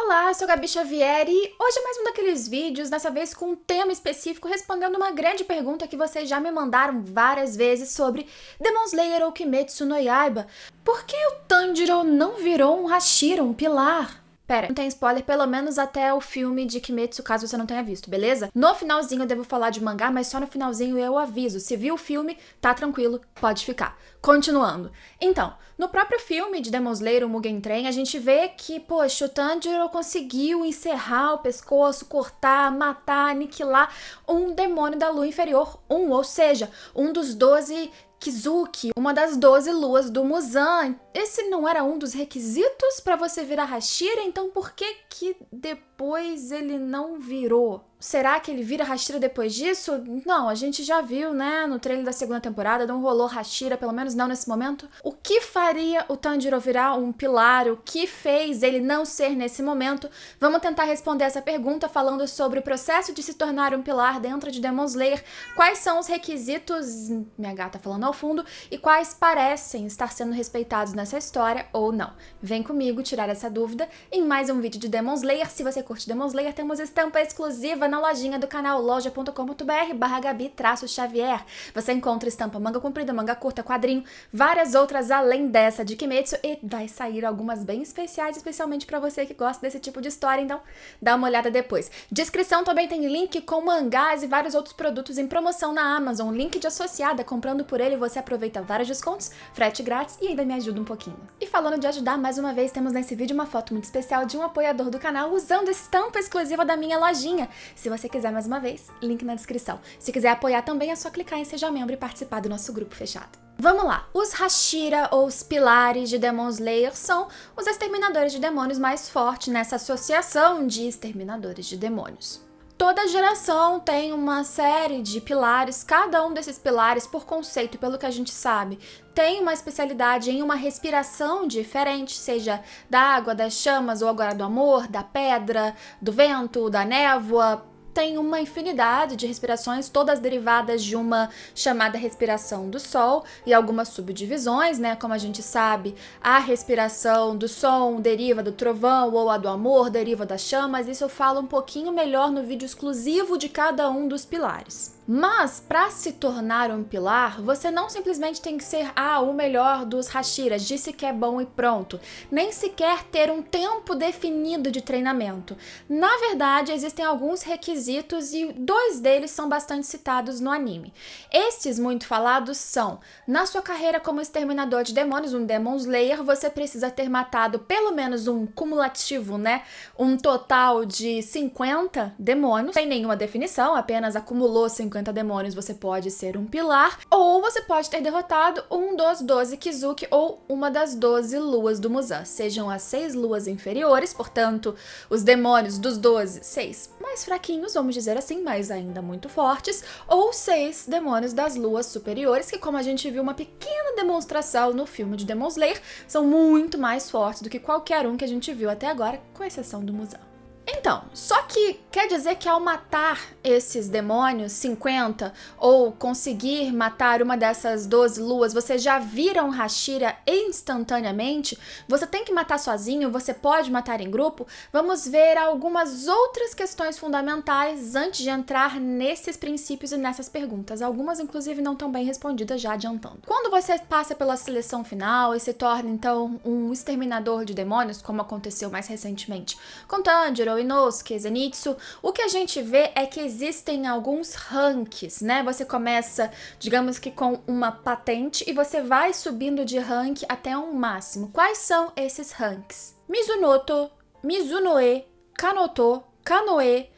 Olá, eu sou a Gabi Xavier e hoje é mais um daqueles vídeos, dessa vez com um tema específico, respondendo uma grande pergunta que vocês já me mandaram várias vezes sobre Demon Slayer ou Kimetsu no Yaiba. Por que o Tanjiro não virou um Hashira, um pilar? Pera, não tem spoiler pelo menos até o filme de Kimetsu, caso você não tenha visto, beleza? No finalzinho eu devo falar de mangá, mas só no finalzinho eu aviso. Se viu o filme, tá tranquilo, pode ficar. Continuando. Então, no próprio filme de Demon Slayer, o Mugen Train, a gente vê que, poxa, o Tanjiro conseguiu encerrar o pescoço, cortar, matar, aniquilar um demônio da lua inferior, ou seja, um dos 12 Kizuki, uma das 12 luas do Muzan. Esse não era um dos requisitos para você virar Hashira? Então por que depois ele não virou? Será que ele vira Hashira depois disso? Não, a gente já viu, né, no trailer da segunda temporada, não rolou Hashira, pelo menos não nesse momento. O que faria o Tanjiro virar um pilar? O que fez ele não ser nesse momento? Vamos tentar responder essa pergunta falando sobre o processo de se tornar um pilar dentro de Demon Slayer, quais são os requisitos, minha gata falando ao fundo, e quais parecem estar sendo respeitados nessa história ou não. Vem comigo tirar essa dúvida em mais um vídeo de Demon Slayer. Se você curte Demon Slayer, temos estampa exclusiva na lojinha do canal loja.com.br/Gabi-Xavier. Você encontra estampa manga comprida, manga curta, quadrinho, várias outras além dessa de Kimetsu, e vai sair algumas bem especiais, especialmente pra você que gosta desse tipo de história, então dá uma olhada depois. Descrição também tem link com mangás e vários outros produtos em promoção na Amazon, link de associada. Comprando por ele você aproveita vários descontos, frete grátis e ainda me ajuda um pouquinho. E falando de ajudar, mais uma vez temos nesse vídeo uma foto muito especial de um apoiador do canal usando estampa exclusiva da minha lojinha. Se você quiser mais uma vez, link na descrição. Se quiser apoiar também é só clicar em Seja Membro e participar do nosso grupo fechado. Vamos lá, os Hashira, ou os pilares de Demon Slayer, são os exterminadores de demônios mais fortes nessa associação de exterminadores de demônios. Toda geração tem uma série de pilares, cada um desses pilares, por conceito, pelo que a gente sabe, tem uma especialidade em uma respiração diferente, seja da água, das chamas, ou agora do amor, da pedra, do vento, da névoa. Tem uma infinidade de respirações, todas derivadas de uma chamada respiração do sol e algumas subdivisões, né? Como a gente sabe, a respiração do som deriva do trovão ou a do amor deriva das chamas. Isso eu falo um pouquinho melhor no vídeo exclusivo de cada um dos pilares. Mas, para se tornar um pilar, você não simplesmente tem que ser o melhor dos Hashiras, disse que é bom e pronto, nem sequer ter um tempo definido de treinamento. Na verdade, existem alguns requisitos e dois deles são bastante citados no anime. Estes muito falados são: na sua carreira como exterminador de demônios, um Demon Slayer, você precisa ter matado pelo menos um cumulativo, né? Um total de 50 demônios, sem nenhuma definição, apenas acumulou 50 demônios, você pode ser um pilar, ou você pode ter derrotado um dos 12 Kizuki ou uma das 12 luas do Muzan, sejam as 6 luas inferiores, portanto, os demônios dos 12, 6 mais fraquinhos, vamos dizer assim, mas ainda muito fortes, ou 6 demônios das luas superiores, que, como a gente viu uma pequena demonstração no filme de Demon Slayer, são muito mais fortes do que qualquer um que a gente viu até agora, com exceção do Muzan. Então, só que quer dizer que ao matar esses demônios, 50, ou conseguir matar uma dessas 12 luas, você já vira um Hashira instantaneamente? Você tem que matar sozinho? Você pode matar em grupo? Vamos ver algumas outras questões fundamentais antes de entrar nesses princípios e nessas perguntas. Algumas, inclusive, não tão bem respondidas, já adiantando. Quando você passa pela seleção final e se torna, então, um exterminador de demônios, como aconteceu mais recentemente com Tanjiro, Inosuke, Zenitsu, o que a gente vê é que existem alguns ranks, né? Você começa, digamos que com uma patente e você vai subindo de rank até um máximo. Quais são esses ranks? Mizunoto, Mizunoe, Kanoto, Kanoe,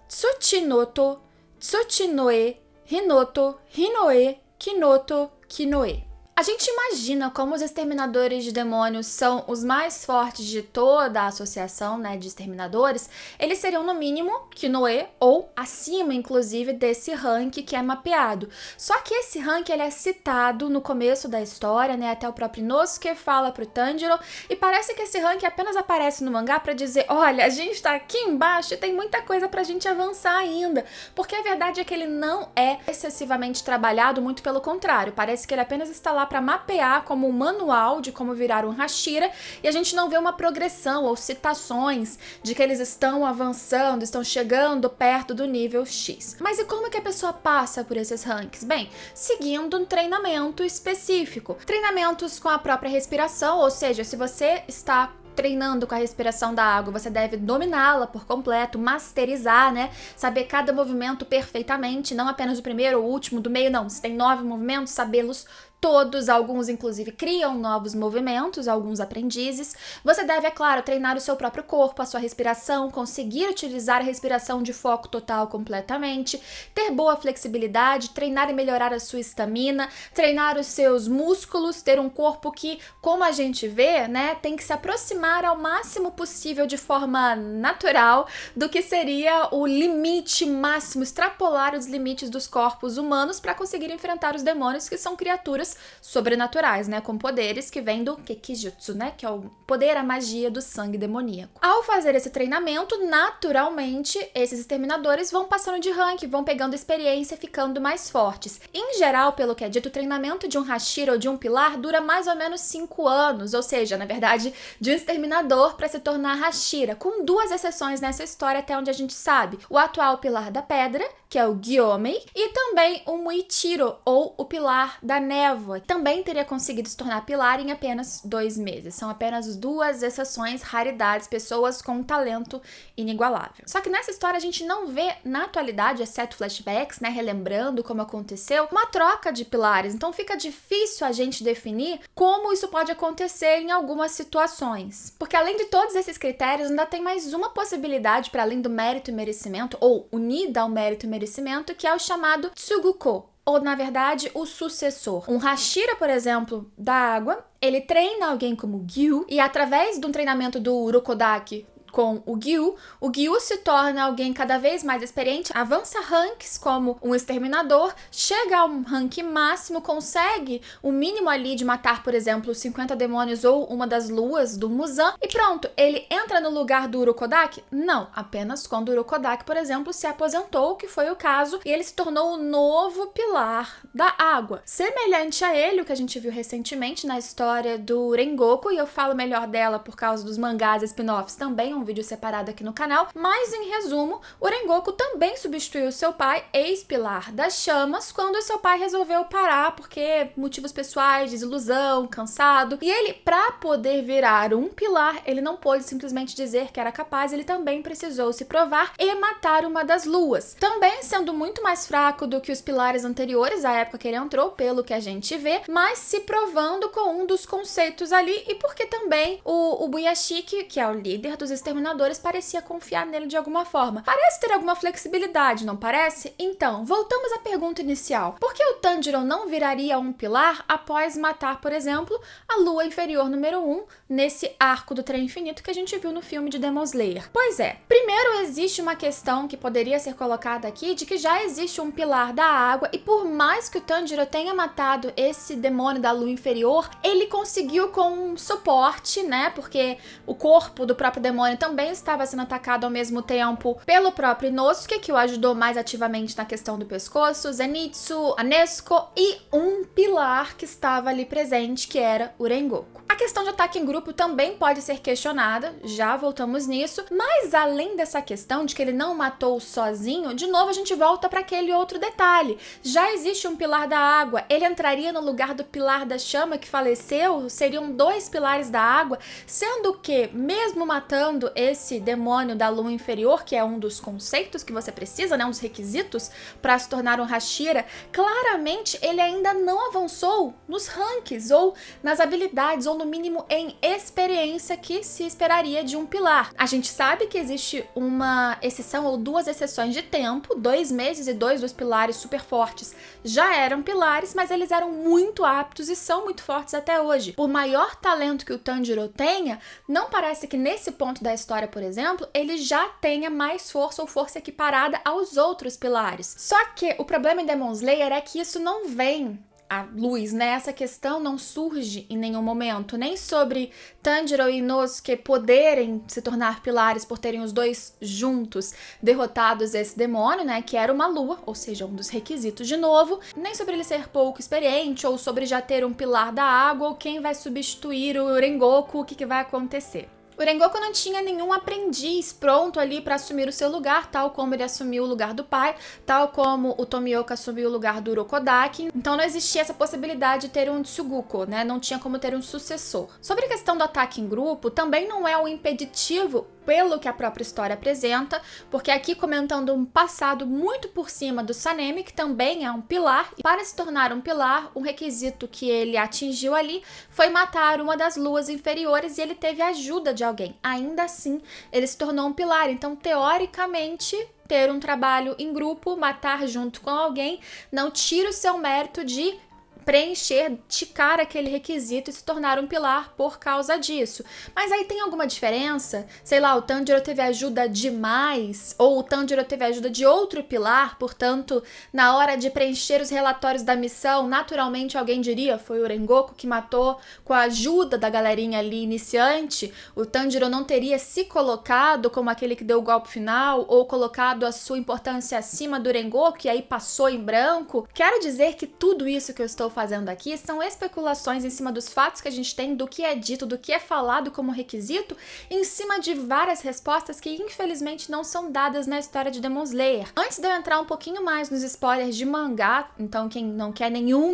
Tsuchinoto, Tsuchinoe, Hinoto, Hinoe, Kinoto, Kinoe. A gente imagina como os exterminadores de demônios são os mais fortes de toda a associação, né, de exterminadores. Eles seriam no mínimo Kinoe ou acima, inclusive, desse rank que é mapeado. Só que esse rank ele é citado no começo da história, né, até o próprio Inosuke fala pro Tanjiro, e parece que esse rank apenas aparece no mangá pra dizer: olha, a gente tá aqui embaixo e tem muita coisa pra gente avançar ainda. Porque a verdade é que ele não é excessivamente trabalhado, muito pelo contrário, parece que ele apenas está lá para mapear como um manual de como virar um Hashira, e a gente não vê uma progressão ou citações de que eles estão avançando, estão chegando perto do nível X. Mas e como que a pessoa passa por esses ranks? Bem, seguindo um treinamento específico. Treinamentos com a própria respiração, ou seja, se você está treinando com a respiração da água, você deve dominá-la por completo, masterizar, né? Saber cada movimento perfeitamente, não apenas o primeiro, o último, do meio, não. Se tem 9 movimentos, sabê-los todos, alguns inclusive criam novos movimentos, alguns aprendizes. Você deve, é claro, treinar o seu próprio corpo, a sua respiração, conseguir utilizar a respiração de foco total completamente, ter boa flexibilidade, treinar e melhorar a sua estamina, treinar os seus músculos, ter um corpo que, como a gente vê, né, tem que se aproximar ao máximo possível de forma natural do que seria o limite máximo, extrapolar os limites dos corpos humanos para conseguir enfrentar os demônios, que são criaturas sobrenaturais, né, com poderes que vêm do Kekijutsu, né, que é o poder, a magia do sangue demoníaco. Ao fazer esse treinamento, naturalmente, esses exterminadores vão passando de rank, vão pegando experiência, ficando mais fortes. Em geral, pelo que é dito, o treinamento de um Hashira ou de um pilar dura mais ou menos 5 anos, ou seja, na verdade, de um exterminador para se tornar Hashira, com 2 exceções nessa história até onde a gente sabe. O atual pilar da pedra, que é o Gyomei, e também o Muichiro, ou o pilar da névoa, também teria conseguido se tornar pilar em apenas 2 meses. São apenas 2 exceções, raridades, pessoas com um talento inigualável. Só que nessa história a gente não vê, na atualidade, exceto flashbacks, né, relembrando como aconteceu, uma troca de pilares. Então fica difícil a gente definir como isso pode acontecer em algumas situações. Porque além de todos esses critérios, ainda tem mais uma possibilidade para além do mérito e merecimento, ou unida ao mérito e merecimento, que é o chamado Tsuguko, ou, na verdade, o sucessor. Um Hashira, por exemplo, da água, ele treina alguém como Gyu, e através de um treinamento do Urokodaki com o Gyu se torna alguém cada vez mais experiente, avança ranks como um exterminador, chega a um rank máximo, consegue o mínimo ali de matar, por exemplo, 50 demônios ou uma das luas do Muzan, e pronto, ele entra no lugar do Urokodaki? Não, apenas quando o Urokodaki, por exemplo, se aposentou, que foi o caso, e ele se tornou o novo pilar da água. Semelhante a ele, o que a gente viu recentemente na história do Rengoku, e eu falo melhor dela por causa dos mangás e spin-offs também, um vídeo separado aqui no canal, mas em resumo, o Rengoku também substituiu seu pai, ex-pilar das chamas, quando o seu pai resolveu parar porque motivos pessoais, desilusão, cansado, e ele, para poder virar um pilar, ele não pôde simplesmente dizer que era capaz, ele também precisou se provar e matar uma das luas, também sendo muito mais fraco do que os pilares anteriores à época que ele entrou, pelo que a gente vê, mas se provando com um dos conceitos ali, e porque também o Buyashiki, que é o líder dos exterminadores, parecia confiar nele de alguma forma. Parece ter alguma flexibilidade, não parece? Então, voltamos à pergunta inicial. Por que o Tanjiro não viraria um pilar após matar, por exemplo, a lua inferior número 1 nesse arco do trem infinito que a gente viu no filme de Demon Slayer? Pois é, primeiro existe uma questão que poderia ser colocada aqui de que já existe um pilar da água e por mais que o Tanjiro tenha matado esse demônio da lua inferior, ele conseguiu com um suporte, né? Porque o corpo do próprio demônio também estava sendo atacado ao mesmo tempo pelo próprio Inosuke, que o ajudou mais ativamente na questão do pescoço, Zenitsu, a Nezuko e um pilar que estava ali presente, que era o Rengoku. A questão de ataque em grupo também pode ser questionada, já voltamos nisso, mas além dessa questão de que ele não matou sozinho, de novo a gente volta para aquele outro detalhe. Já existe um pilar da água, ele entraria no lugar do pilar da chama que faleceu, seriam 2 pilares da água, sendo que, mesmo matando esse demônio da lua inferior, que é um dos conceitos que você precisa, né, um dos requisitos para se tornar um Hashira, claramente ele ainda não avançou nos ranks, ou nas habilidades, ou no mínimo em experiência que se esperaria de um pilar. A gente sabe que existe uma exceção ou 2 exceções de tempo, 2 meses e 2 dos pilares super fortes já eram pilares, mas eles eram muito aptos e são muito fortes até hoje. Por maior talento que o Tanjiro tenha, não parece que nesse ponto da história, por exemplo, ele já tenha mais força ou força equiparada aos outros pilares. Só que o problema em Demon Slayer é que isso não vem a luz, né? Essa questão não surge em nenhum momento, nem sobre Tanjiro e Inosuke poderem se tornar pilares por terem os dois juntos derrotados esse demônio, né? Que era uma lua, ou seja, um dos requisitos de novo, nem sobre ele ser pouco experiente, ou sobre já ter um pilar da água, ou quem vai substituir o Rengoku, o que vai acontecer. O Rengoku não tinha nenhum aprendiz pronto ali para assumir o seu lugar, tal como ele assumiu o lugar do pai, tal como o Tomioka assumiu o lugar do Urokodaki. Então não existia essa possibilidade de ter um Tsuguko, né? Não tinha como ter um sucessor. Sobre a questão do ataque em grupo, também não é um impeditivo pelo que a própria história apresenta, porque aqui comentando um passado muito por cima do Sanemi, que também é um pilar, e para se tornar um pilar, um requisito que ele atingiu ali foi matar uma das luas inferiores e ele teve a ajuda de alguém. Ainda assim, ele se tornou um pilar, então teoricamente ter um trabalho em grupo, matar junto com alguém, não tira o seu mérito de preencher, ticar aquele requisito e se tornar um pilar por causa disso. Mas aí tem alguma diferença? Sei lá, o Tanjiro teve ajuda demais, ou o Tanjiro teve ajuda de outro pilar, portanto, na hora de preencher os relatórios da missão, naturalmente alguém diria, foi o Rengoku que matou com a ajuda da galerinha ali iniciante, o Tanjiro não teria se colocado como aquele que deu o golpe final, ou colocado a sua importância acima do Rengoku, e aí passou em branco. Quero dizer que tudo isso que eu estou fazendo aqui são especulações em cima dos fatos que a gente tem, do que é dito, do que é falado como requisito, em cima de várias respostas que infelizmente não são dadas na história de Demon Slayer. Antes de eu entrar um pouquinho mais nos spoilers de mangá, então quem não quer nenhum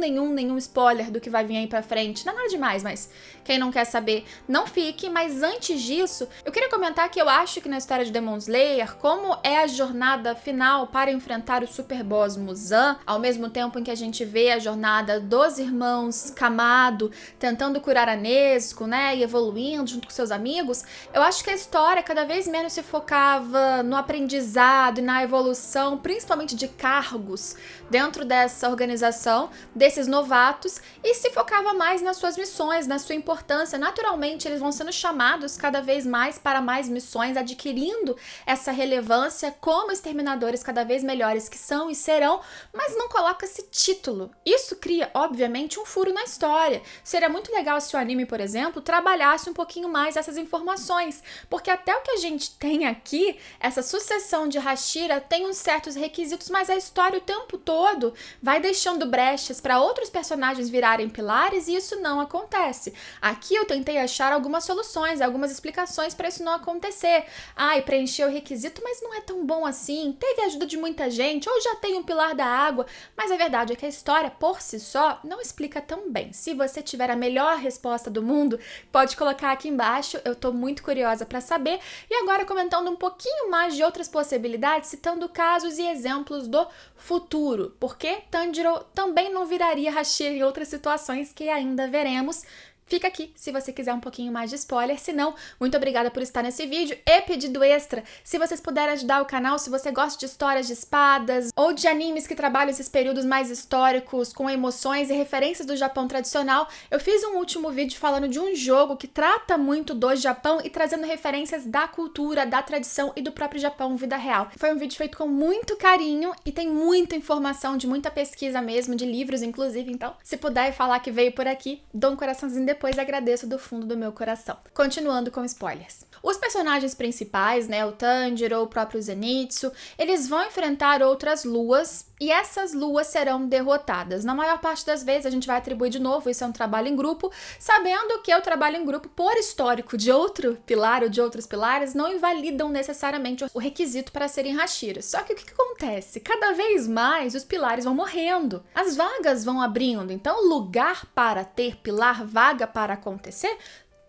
spoiler do que vai vir aí pra frente, não é nada demais, mas quem não quer saber, não fique. Mas antes disso, eu queria comentar que eu acho que na história de Demon Slayer, como é a jornada final para enfrentar o Super Boss Muzan, ao mesmo tempo em que a gente vê a jornada dos irmãos Kamado tentando curar a Nezuko, né, e evoluindo junto com seus amigos, eu acho que a história cada vez menos se focava no aprendizado e na evolução, principalmente de cargos dentro dessa organização, desses novatos, e se focava mais nas suas missões, na sua importância. Naturalmente, eles vão sendo chamados cada vez mais para mais missões, adquirindo essa relevância como exterminadores cada vez melhores que são e serão, mas não coloca esse título. Isso cria, obviamente, um furo na história. Seria muito legal se o anime, por exemplo, trabalhasse um pouquinho mais essas informações, porque até o que a gente tem aqui, essa sucessão de Hashira tem uns certos requisitos, mas a história o tempo todo vai deixando brechas para outros personagens virarem pilares e isso não acontece. Aqui eu tentei achar algumas soluções, algumas explicações para isso não acontecer. E preencheu o requisito, mas não é tão bom assim, teve a ajuda de muita gente, ou já tem um pilar da água, mas a verdade é que a história, por si só, não explica tão bem. Se você tiver a melhor resposta do mundo, pode colocar aqui embaixo, eu tô muito curiosa para saber. E agora comentando um pouquinho mais de outras possibilidades, citando casos e exemplos do futuro, porque Tanjiro também não viraria Hashira em outras situações que ainda veremos. Fica aqui se você quiser um pouquinho mais de spoiler, se não, muito obrigada por estar nesse vídeo. E pedido extra, se vocês puderem ajudar o canal, se você gosta de histórias de espadas ou de animes que trabalham esses períodos mais históricos com emoções e referências do Japão tradicional, eu fiz um último vídeo falando de um jogo que trata muito do Japão e trazendo referências da cultura, da tradição e do próprio Japão vida real. Foi um vídeo feito com muito carinho e tem muita informação, de muita pesquisa mesmo, de livros inclusive, então se puder falar que veio por aqui, dou um coraçãozinho depois, agradeço do fundo do meu coração. Continuando com spoilers. Os personagens principais, né, o Tanjiro, o próprio Zenitsu, eles vão enfrentar outras luas e essas luas serão derrotadas. Na maior parte das vezes a gente vai atribuir de novo, isso é um trabalho em grupo, sabendo que o trabalho em grupo, por histórico de outro pilar ou de outros pilares, não invalidam necessariamente o requisito para serem Hashiras. Só que o que acontece? Cada vez mais os pilares vão morrendo, as vagas vão abrindo, então lugar para ter pilar, vaga para acontecer,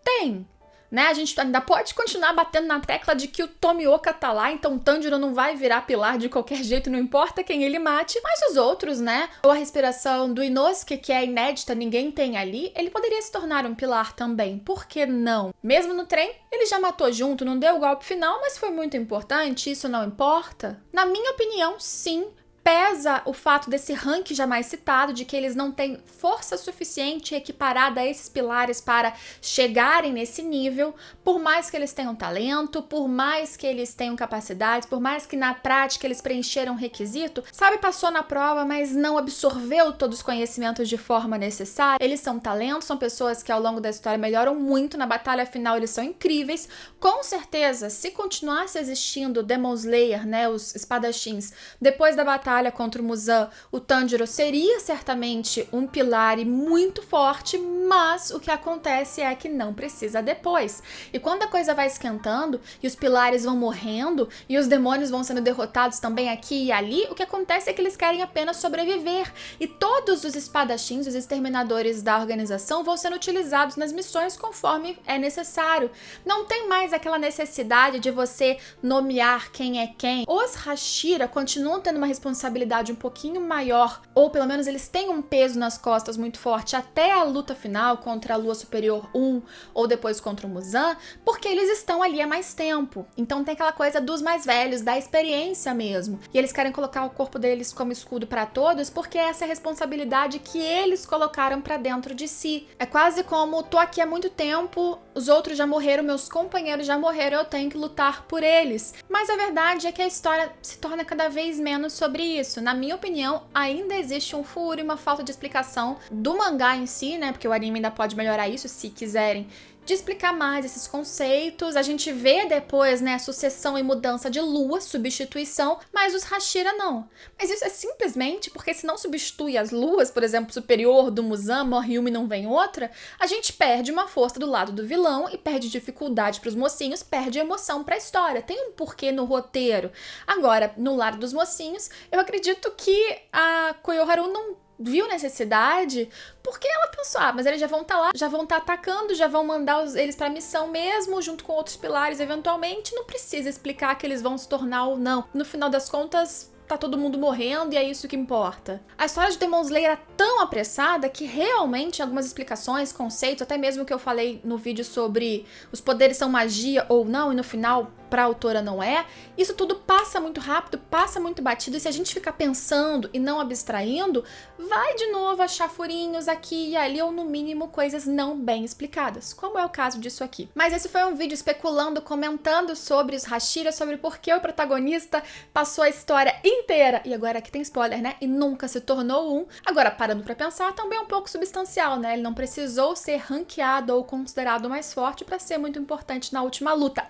tem. Né? A gente ainda pode continuar batendo na tecla de que o Tomioka tá lá, então o Tanjiro não vai virar pilar de qualquer jeito, não importa quem ele mate, mas os outros, né? Ou a respiração do Inosuke, que é inédita, ninguém tem ali, ele poderia se tornar um pilar também, por que não? Mesmo no trem, ele já matou junto, não deu o golpe final, mas foi muito importante, isso não importa? Na minha opinião, sim, pesa o fato desse rank jamais citado, de que eles não têm força suficiente equiparada a esses pilares para chegarem nesse nível, por mais que eles tenham talento, por mais que eles tenham capacidades, por mais que na prática eles preencheram requisito, sabe, passou na prova, mas não absorveu todos os conhecimentos de forma necessária. Eles são talentos, são pessoas que ao longo da história melhoram muito, na batalha final eles são incríveis. Com certeza, se continuasse existindo Demon Slayer, né, os espadachins, depois da batalha contra o Muzan, o Tanjiro seria certamente um pilar e muito forte, mas o que acontece é que não precisa depois. E quando a coisa vai esquentando e os pilares vão morrendo e os demônios vão sendo derrotados também aqui e ali, o que acontece é que eles querem apenas sobreviver. E todos os espadachins, os exterminadores da organização, vão sendo utilizados nas missões conforme é necessário. Não tem mais aquela necessidade de você nomear quem é quem. Os Hashira continuam tendo uma responsabilidade um pouquinho maior, ou pelo menos eles têm um peso nas costas muito forte até a luta final contra a Lua Superior 1 ou depois contra o Muzan, porque eles estão ali há mais tempo. Então tem aquela coisa dos mais velhos, da experiência mesmo. E eles querem colocar o corpo deles como escudo para todos, porque essa é a responsabilidade que eles colocaram para dentro de si. É quase como, tô aqui há muito tempo, os outros já morreram, meus companheiros já morreram, eu tenho que lutar por eles. Mas a verdade é que a história se torna cada vez menos sobre isso. Na minha opinião, ainda existe um furo e uma falta de explicação do mangá em si, né? Porque o anime ainda pode melhorar isso se quiserem, de explicar mais esses conceitos. A gente vê depois, né, sucessão e mudança de lua, substituição, mas os Hashira não. Mas isso é simplesmente porque se não substitui as luas, por exemplo, superior do Muzan, morre uma e não vem outra, a gente perde uma força do lado do vilão e perde dificuldade pros mocinhos, perde emoção pra história. Tem um porquê no roteiro. Agora, no lado dos mocinhos, eu acredito que a Koyoharu não viu necessidade, porque ela pensou, mas eles já vão estar lá, já vão estar atacando, já vão mandar eles pra missão mesmo, junto com outros pilares eventualmente, não precisa explicar que eles vão se tornar ou não. No final das contas, tá todo mundo morrendo e é isso que importa. A história de Demon Slayer é tão apressada que realmente algumas explicações, conceitos, até mesmo que eu falei no vídeo sobre os poderes são magia ou não, e no final pra autora não é, isso tudo passa muito rápido, passa muito batido, e se a gente ficar pensando e não abstraindo, vai de novo achar furinhos aqui e ali, ou no mínimo coisas não bem explicadas, como é o caso disso aqui. Mas esse foi um vídeo especulando, comentando sobre os Hashira, sobre por que o protagonista passou a história inteira, e agora aqui tem spoiler, né, e nunca se tornou um. Agora, parando pra pensar, também é um pouco substancial, né, ele não precisou ser ranqueado ou considerado mais forte pra ser muito importante na última luta.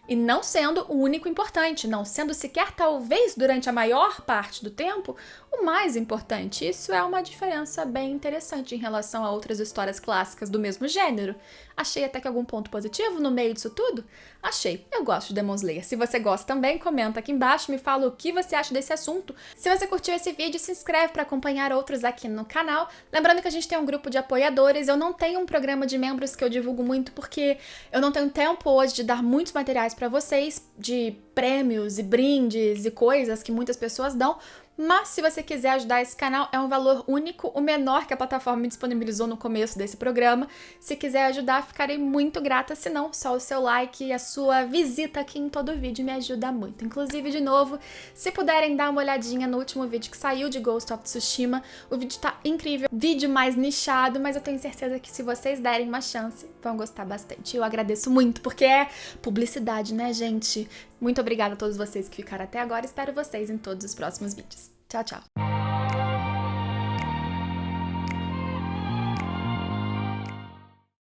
E não sendo o único importante, não sendo sequer, talvez, durante a maior parte do tempo, o mais importante. Isso é uma diferença bem interessante em relação a outras histórias clássicas do mesmo gênero. Achei até que algum ponto positivo no meio disso tudo? Achei. Eu gosto de Demon Slayer. Se você gosta também, comenta aqui embaixo, me fala o que você acha desse assunto. Se você curtiu esse vídeo, se inscreve para acompanhar outros aqui no canal. Lembrando que a gente tem um grupo de apoiadores. Eu não tenho um programa de membros que eu divulgo muito, porque eu não tenho tempo hoje de dar muitos materiais para vocês, de prêmios e brindes e coisas que muitas pessoas dão. Mas se você quiser ajudar esse canal, é um valor único, o menor que a plataforma me disponibilizou no começo desse programa. Se quiser ajudar, ficarei muito grata. Se não, só o seu like e a sua visita aqui em todo o vídeo me ajuda muito. Inclusive, de novo, se puderem dar uma olhadinha no último vídeo que saiu de Ghost of Tsushima, o vídeo tá incrível, vídeo mais nichado, mas eu tenho certeza que se vocês derem uma chance, vão gostar bastante. Eu agradeço muito, porque é publicidade, né, gente? Muito obrigada a todos vocês que ficaram até agora. Espero vocês em todos os próximos vídeos. Tchau, tchau!